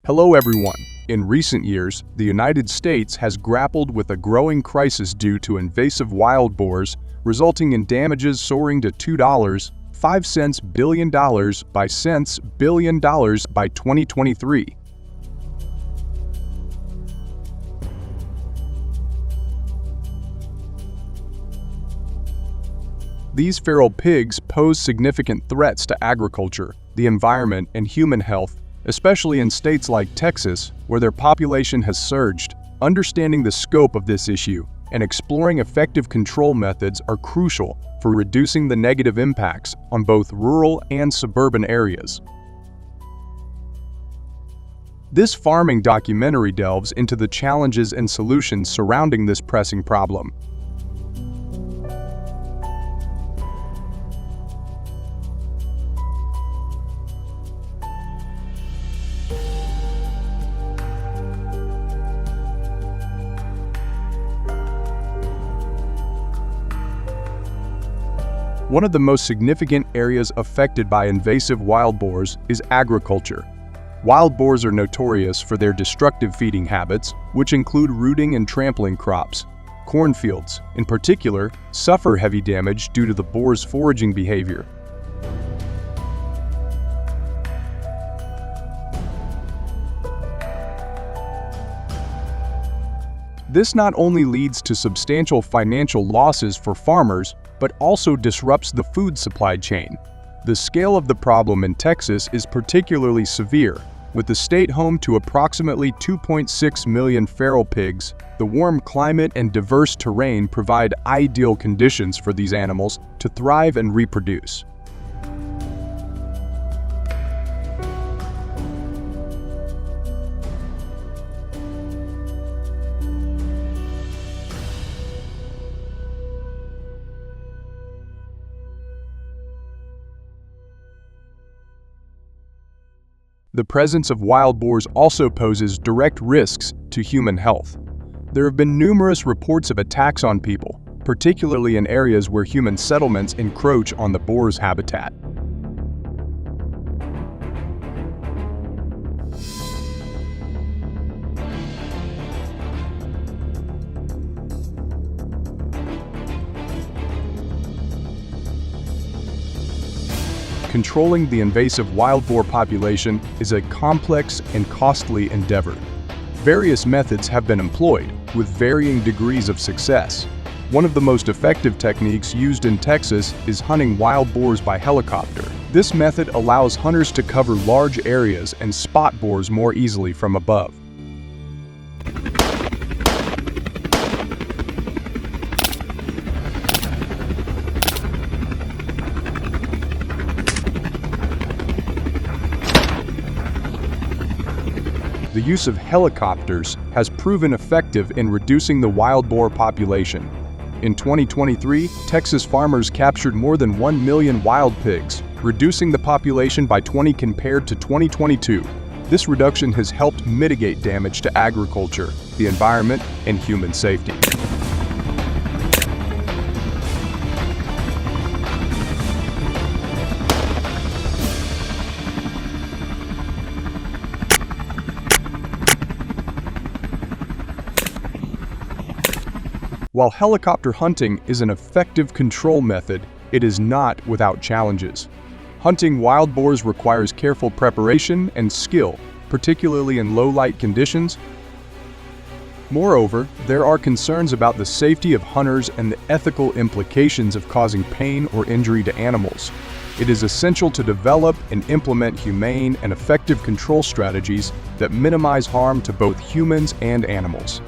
Hello everyone. In recent years, the United States has grappled with a growing crisis due to invasive wild boars, resulting in damages soaring to $2.05 billion by cents billion dollars by 2023. These feral pigs pose significant threats to agriculture, the environment, and human health, especially in states like Texas, where their population has surged. Understanding the scope of this issue and exploring effective control methods are crucial for reducing the negative impacts on both rural and suburban areas. This farming documentary delves into the challenges and solutions surrounding this pressing problem. One of the most significant areas affected by invasive wild boars is agriculture. Wild boars are notorious for their destructive feeding habits, which include rooting and trampling crops. Cornfields, in particular, suffer heavy damage due to the boar's foraging behavior. This not only leads to substantial financial losses for farmers, but also disrupts the food supply chain. The scale of the problem in Texas is particularly severe, with the state home to approximately 2.6 million feral pigs. The warm climate and diverse terrain provide ideal conditions for these animals to thrive and reproduce. The presence of wild boars also poses direct risks to human health. There have been numerous reports of attacks on people, particularly in areas where human settlements encroach on the boar's habitat. Controlling the invasive wild boar population is a complex and costly endeavor. Various methods have been employed, with varying degrees of success. One of the most effective techniques used in Texas is hunting wild boars by helicopter. This method allows hunters to cover large areas and spot boars more easily from above. The use of helicopters has proven effective in reducing the wild boar population. In 2023, Texas farmers captured more than 1 million wild pigs, reducing the population by 20 compared to 2022. This reduction has helped mitigate damage to agriculture, the environment, and human safety. While helicopter hunting is an effective control method, it is not without challenges. Hunting wild boars requires careful preparation and skill, particularly in low-light conditions. Moreover, there are concerns about the safety of hunters and the ethical implications of causing pain or injury to animals. It is essential to develop and implement humane and effective control strategies that minimize harm to both humans and animals.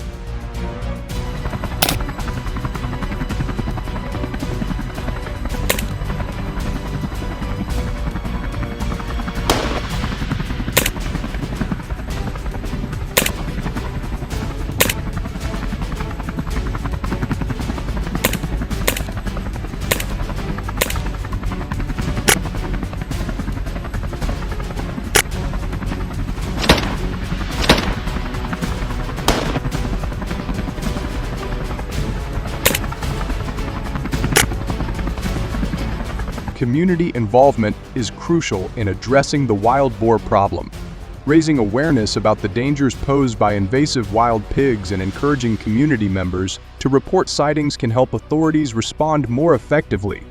Community involvement is crucial in addressing the wild boar problem. Raising awareness about the dangers posed by invasive wild pigs and encouraging community members to report sightings can help authorities respond more effectively.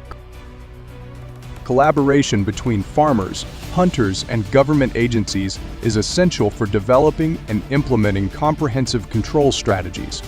Collaboration between farmers, hunters, and government agencies is essential for developing and implementing comprehensive control strategies.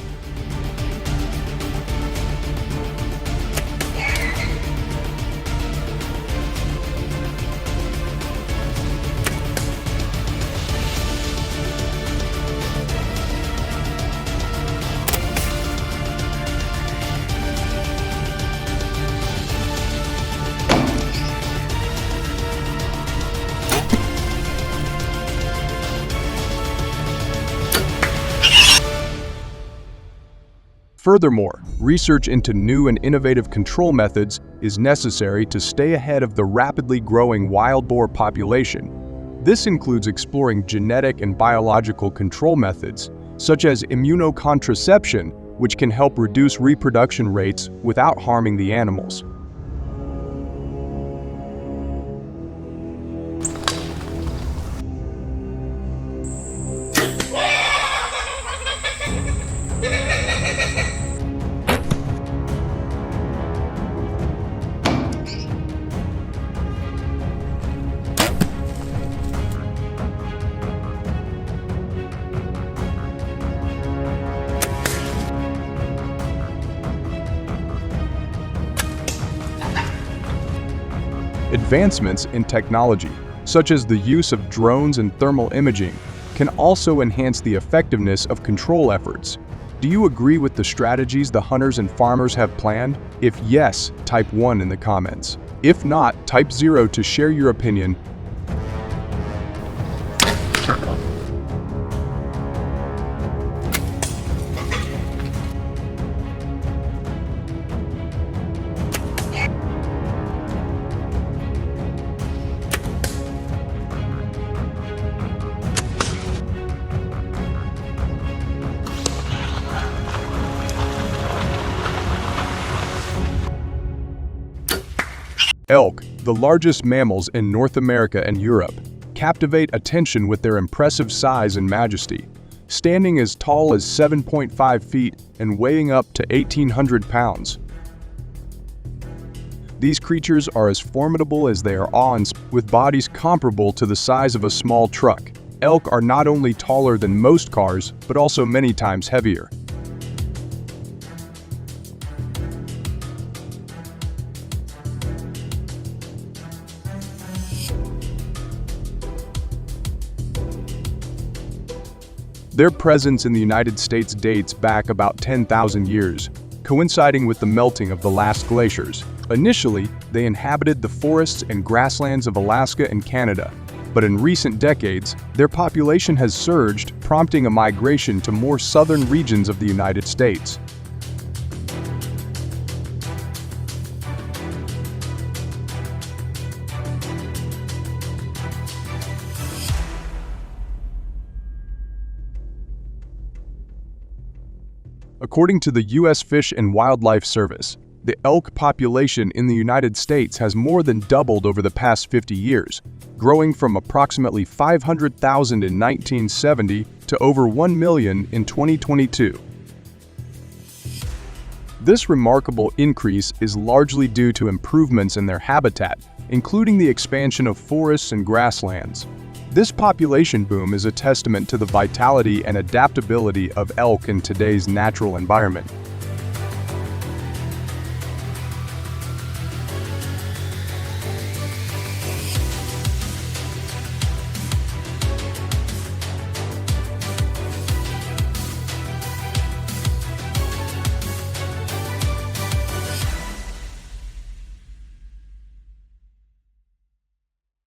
Furthermore, research into new and innovative control methods is necessary to stay ahead of the rapidly growing wild boar population. This includes exploring genetic and biological control methods, such as immunocontraception, which can help reduce reproduction rates without harming the animals. Advancements in technology, such as the use of drones and thermal imaging, can also enhance the effectiveness of control efforts. Do you agree with the strategies the hunters and farmers have planned? If yes, type 1 in the comments. If not, type 0 to share your opinion. Elk, the largest mammals in North America and Europe, captivate attention with their impressive size and majesty. Standing as tall as 7.5 feet and weighing up to 1,800 pounds. These creatures are as formidable as they are awe-inspiring, with bodies comparable to the size of a small truck. Elk are not only taller than most cars, but also many times heavier. Their presence in the United States dates back about 10,000 years, coinciding with the melting of the last glaciers. Initially, they inhabited the forests and grasslands of Alaska and Canada, but in recent decades, their population has surged, prompting a migration to more southern regions of the United States. According to the U.S. Fish and Wildlife Service, the elk population in the United States has more than doubled over the past 50 years, growing from approximately 500,000 in 1970 to over 1 million in 2022. This remarkable increase is largely due to improvements in their habitat, including the expansion of forests and grasslands. This population boom is a testament to the vitality and adaptability of elk in today's natural environment.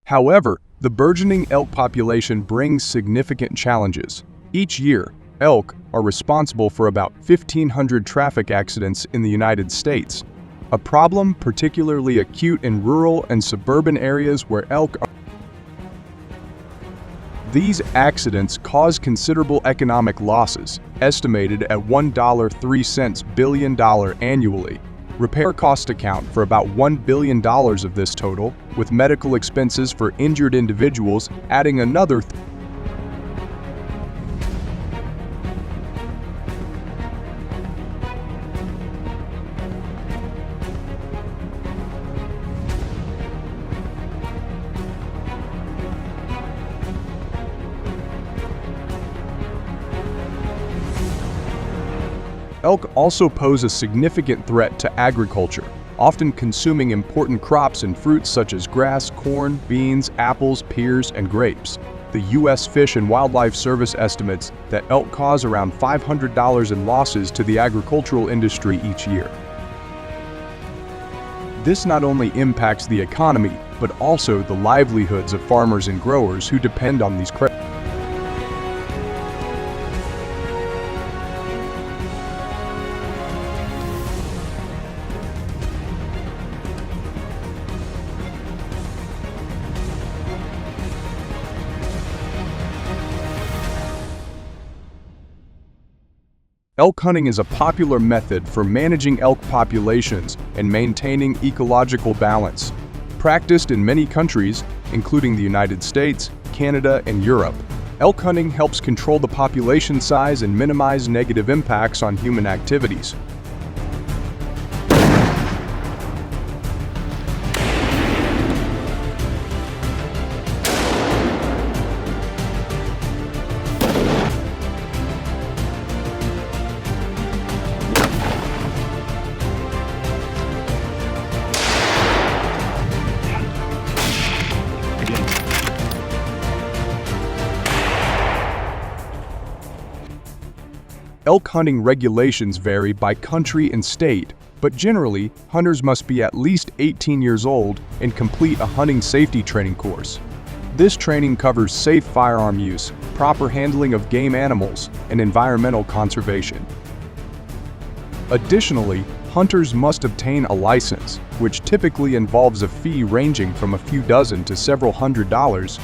However, the burgeoning elk population brings significant challenges. Each year, elk are responsible for about 1,500 traffic accidents in the United States, a problem particularly acute in rural and suburban areas where elk are. These accidents cause considerable economic losses, estimated at $1.03 billion annually. Repair costs account for about $1 billion of this total, with medical expenses for injured individuals adding another Elk also pose a significant threat to agriculture, often consuming important crops and fruits such as grass, corn, beans, apples, pears, and grapes. The U.S. Fish and Wildlife Service estimates that elk cause around $500 in losses to the agricultural industry each year. This not only impacts the economy, but also the livelihoods of farmers and growers who depend on these crops. Elk hunting is a popular method for managing elk populations and maintaining ecological balance. Practiced in many countries, including the United States, Canada, and Europe, elk hunting helps control the population size and minimize negative impacts on human activities. Elk hunting regulations vary by country and state, but generally, hunters must be at least 18 years old and complete a hunting safety training course. This training covers safe firearm use, proper handling of game animals, and environmental conservation. Additionally, hunters must obtain a license, which typically involves a fee ranging from a few dozen to several $100s.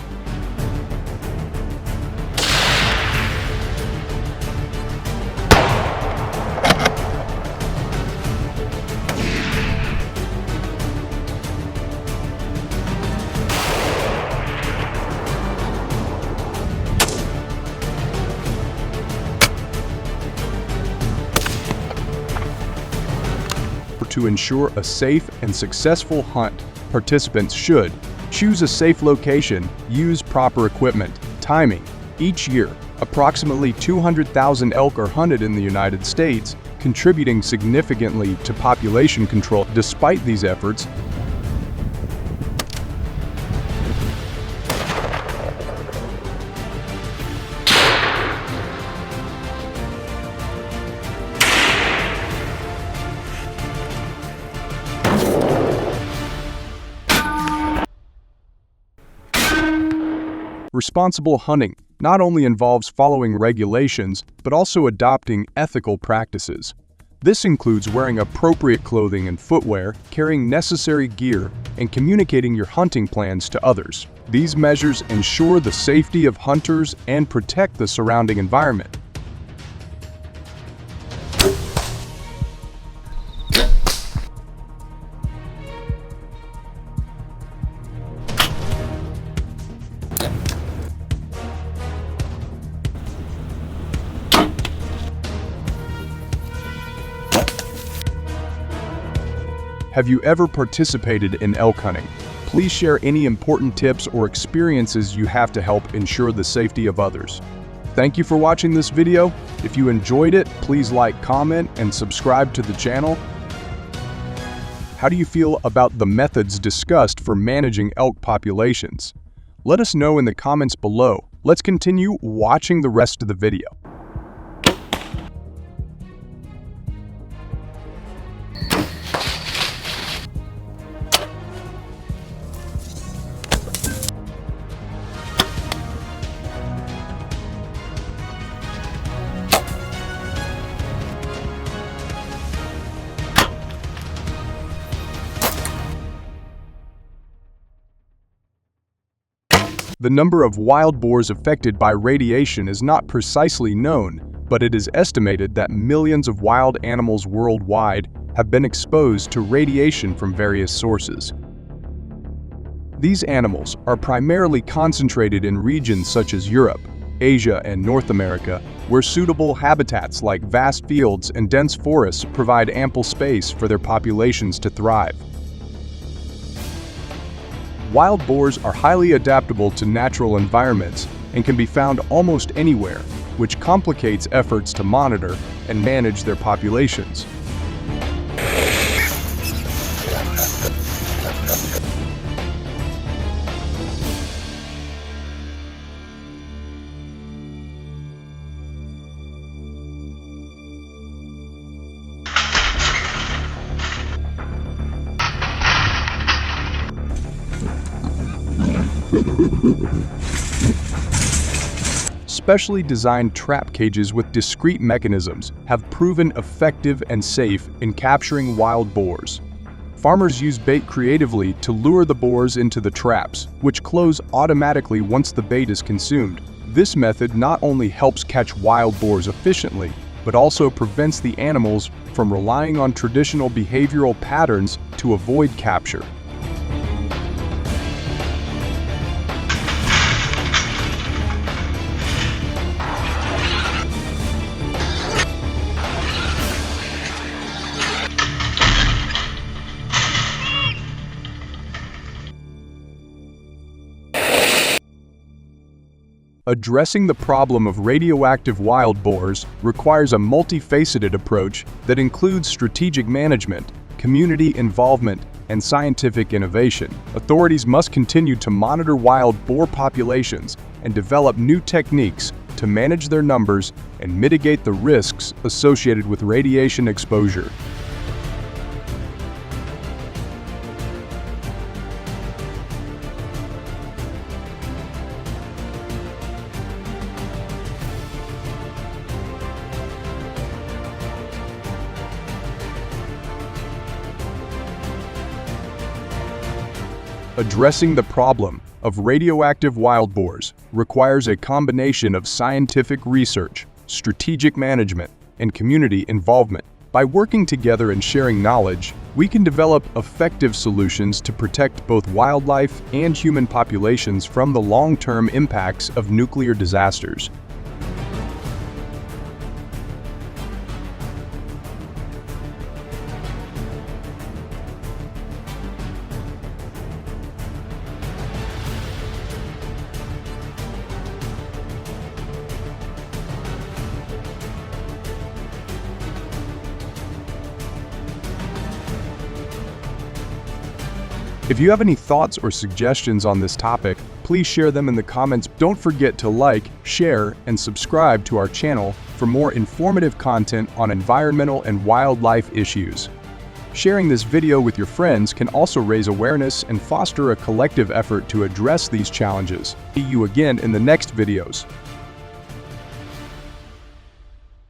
To ensure a safe and successful hunt, participants should choose a safe location, use proper equipment, timing. Each year, approximately 200,000 elk are hunted in the United States, contributing significantly to population control. Despite these efforts, responsible hunting not only involves following regulations, but also adopting ethical practices. This includes wearing appropriate clothing and footwear, carrying necessary gear, and communicating your hunting plans to others. These measures ensure the safety of hunters and protect the surrounding environment. Have you ever participated in elk hunting? Please share any important tips or experiences you have to help ensure the safety of others. Thank you for watching this video. If you enjoyed it, please like, comment, and subscribe to the channel. How do you feel about the methods discussed for managing elk populations? Let us know in the comments below. Let's continue watching the rest of the video. The number of wild boars affected by radiation is not precisely known, but it is estimated that millions of wild animals worldwide have been exposed to radiation from various sources. These animals are primarily concentrated in regions such as Europe, Asia, and North America, where suitable habitats like vast fields and dense forests provide ample space for their populations to thrive. Wild boars are highly adaptable to natural environments and can be found almost anywhere, which complicates efforts to monitor and manage their populations. Specially designed trap cages with discrete mechanisms have proven effective and safe in capturing wild boars. Farmers use bait creatively to lure the boars into the traps, which close automatically once the bait is consumed. This method not only helps catch wild boars efficiently, but also prevents the animals from relying on traditional behavioral patterns to avoid capture. Addressing the problem of radioactive wild boars requires a multifaceted approach that includes strategic management, community involvement, and scientific innovation. Authorities must continue to monitor wild boar populations and develop new techniques to manage their numbers and mitigate the risks associated with radiation exposure. Addressing the problem of radioactive wild boars requires a combination of scientific research, strategic management, and community involvement. By working together and sharing knowledge, we can develop effective solutions to protect both wildlife and human populations from the long-term impacts of nuclear disasters. If you have any thoughts or suggestions on this topic, please share them in the comments. Don't forget to like, share, and subscribe to our channel for more informative content on environmental and wildlife issues. Sharing this video with your friends can also raise awareness and foster a collective effort to address these challenges. See you again in the next videos.